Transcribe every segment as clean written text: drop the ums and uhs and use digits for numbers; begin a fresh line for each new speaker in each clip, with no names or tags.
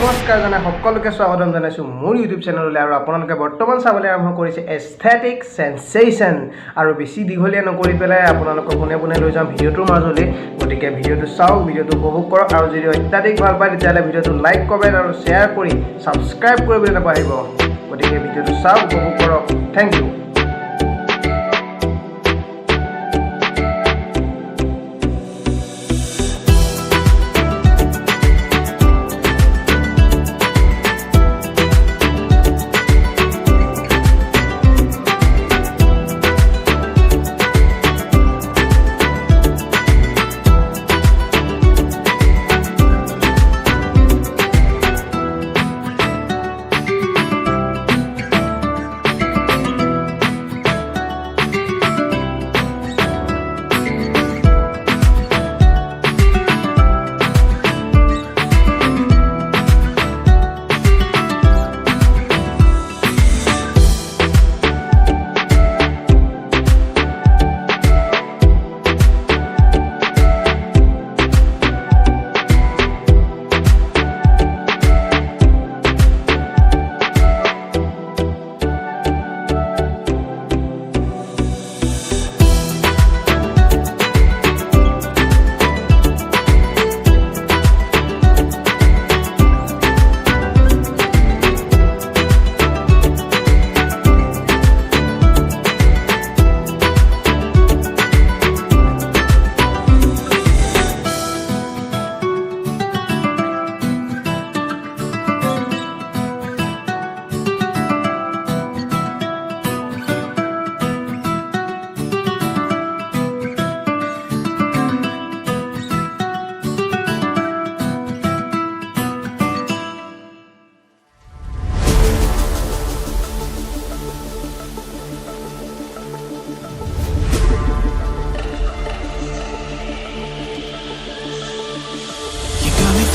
নমস্কাৰ জানাই সকলোকে স্বাগতম জনাইছো মোৰ ইউটিউব চেনেললৈ আৰু আপোনালোকে বৰ্তমান চাবলৈ আৰম্ভ কৰিছে এস্থেটিক সেন্সেশন আৰু বেছি দীঘলীয়া নকৰি পেলাই আপোনালোকক কোনে কোনে লৈ যাম ভিডিওটোৰ মাজলৈ গতিকে ভিডিওটো চাওক ভিডিওটো উপভোগ কৰক আৰু যদি অত্যাধিক ভাল পায় তেতিয়াহলে ভিডিওটো লাইক কমেন্ট আৰু শেয়াৰ কৰি সাবস্ক্ৰাইব কৰিবলৈ নাপাহৰিব গতিকে ভিডিওটো চাওক উপভোগ কৰক thank you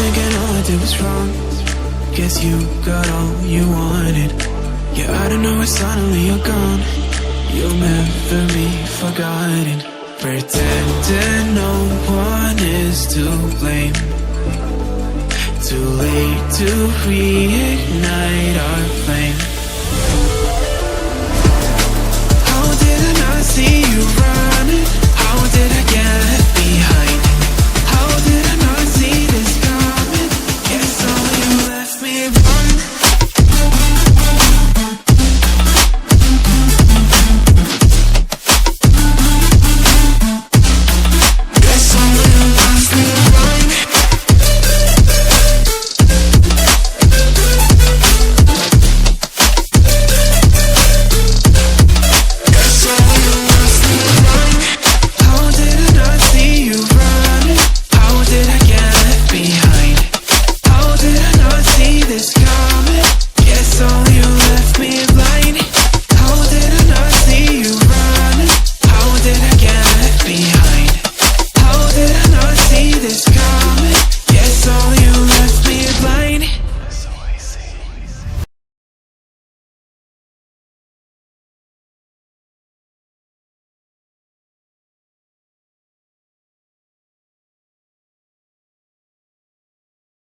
Thinking all I did was wrong. Guess you got all you wanted. Yeah, I don't know why suddenly you're gone. You'll never be forgotten. Pretending no one is to blame. Too late to reignite our flame.